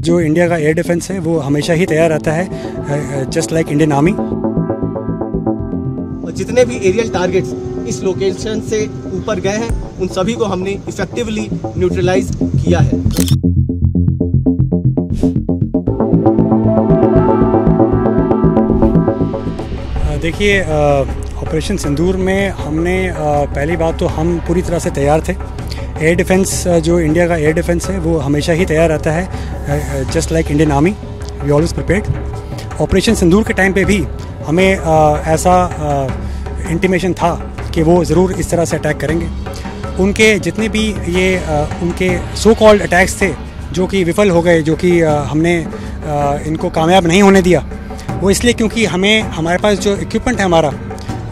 जो इंडिया का air defence है वो हमेशा ही तैयार रहता है, जस्ट लाइक इंडियन आर्मी। और जितने भी एरियल टारगेट्स इस लोकेशन से ऊपर गए हैं उन सभी को हमने इफेक्टिवली न्यूट्रलाइज किया है। देखिए, ऑपरेशन सिंदूर में हमने पहली बात तो हम पूरी तरह से तैयार थे। एयर डिफेंस, जो इंडिया का एयर डिफेंस है वो हमेशा ही तैयार रहता है, just like Indian army. We always prepared. Operation Sindoor के टाइम पे भी हमें ऐसा इंटीमेशन था कि वो ज़रूर इस तरह से अटैक करेंगे। उनके जितने भी ये उनके सो कॉल्ड अटैक्स थे जो कि विफल हो गए, जो कि हमने इनको कामयाब नहीं होने दिया, वो इसलिए क्योंकि हमारे पास जो इक्विपमेंट है हमारा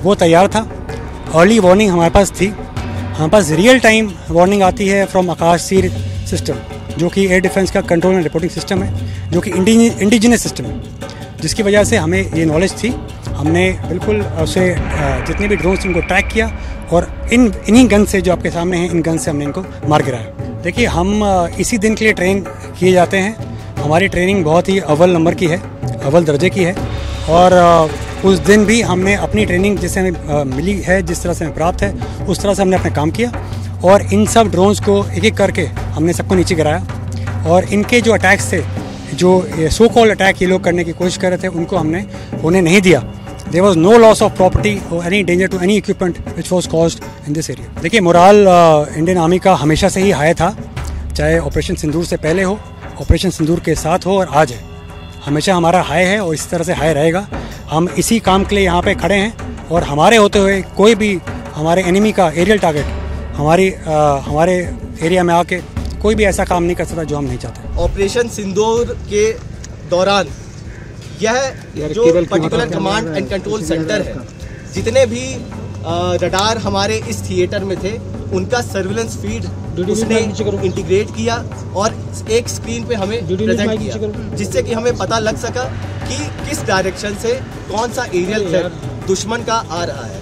वो तैयार था। अर्ली वार्निंग हमारे पास थी। हमारे पास रियल टाइम वार्निंग आती है फ्रॉम आकाश सीर सिस्टम, जो कि एयर डिफेंस का कंट्रोल एंड रिपोर्टिंग सिस्टम है, जो कि इंडिजिनस सिस्टम है, जिसकी वजह से हमें ये नॉलेज थी। हमने बिल्कुल उसे जितने भी ड्रोन्स उनको ट्रैक किया और इन्हीं गन से जो आपके सामने हैं, इन गन से हमने इनको मार गिराया। देखिए, हम इसी दिन के लिए ट्रेन किए जाते हैं। हमारी ट्रेनिंग बहुत ही अव्वल नंबर की है, अव्वल दर्जे की है। और उस दिन भी हमने अपनी ट्रेनिंग जिससे हमें मिली है, जिस तरह से हमें प्राप्त है, उस तरह से हमने अपने काम किया और इन सब ड्रोन्स को एक एक करके हमने सबको नीचे गिराया। और इनके जो अटैक्स थे, जो सो कॉल्ड अटैक ये लोग करने की कोशिश कर रहे थे, उनको हमने होने नहीं दिया। There was no loss of property और any danger to any equipment which was caused in this area. देखिए, मोराल इंडियन आर्मी का हमेशा से ही हाई था, चाहे ऑपरेशन सिंदूर से पहले हो, ऑपरेशन सिंदूर के साथ हो और आज है। हमेशा हमारा हाई है और इस तरह से हाई रहेगा। हम इसी काम के लिए यहाँ पे खड़े हैं और हमारे होते हुए कोई भी हमारे एनिमी का एरियल टारगेट हमारे एरिया में आके कोई भी ऐसा काम नहीं कर सकता जो हम नहीं चाहते। ऑपरेशन सिंदूर के दौरान यह जो particular command and control centre है, जितने भी रडार हमारे इस थिएटर में थे, उनका सर्विलेंस फीड उसने इंटीग्रेट किया और एक स्क्रीन पे हमें प्रेजेंट किया, जिससे कि हमें पता लग सका कि किस डायरेक्शन से कौन सा एरियल थ्रेट दुश्मन का आ रहा है।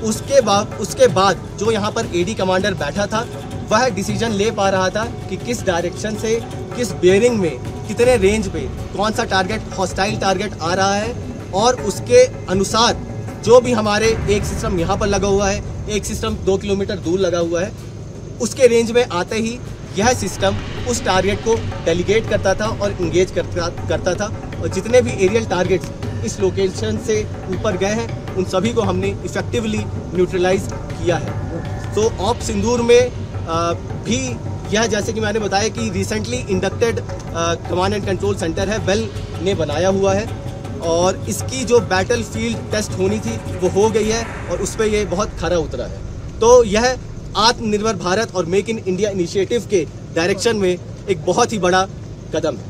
उसके बाद जो यहाँ पर एडी कमांडर बैठा था, वह डिसीजन ले पा रहा था कि किस डायरेक्शन से, किस बेयरिंग में, कितने रेंज पे कौन सा टारगेट, हॉस्टाइल टारगेट आ रहा है। और उसके अनुसार जो भी हमारे एक सिस्टम यहाँ पर लगा हुआ है, एक सिस्टम 2 किलोमीटर दूर लगा हुआ है, उसके रेंज में आते ही यह सिस्टम उस टारगेट को डेलीगेट करता था और इंगेज करता था। और जितने भी एरियल टारगेट्स इस लोकेशन से ऊपर गए हैं उन सभी को हमने इफेक्टिवली न्यूट्रलाइज किया है। तो ऑप सिंदूर में भी यह, जैसे कि मैंने बताया कि recently inducted command and control centre है, बेल ने बनाया हुआ है और इसकी जो बैटल फील्ड टेस्ट होनी थी वो हो गई है और उस पर यह बहुत खरा उतरा है। तो यह आत्मनिर्भर भारत और मेक इन इंडिया इनिशिएटिव के डायरेक्शन में एक बहुत ही बड़ा कदम है।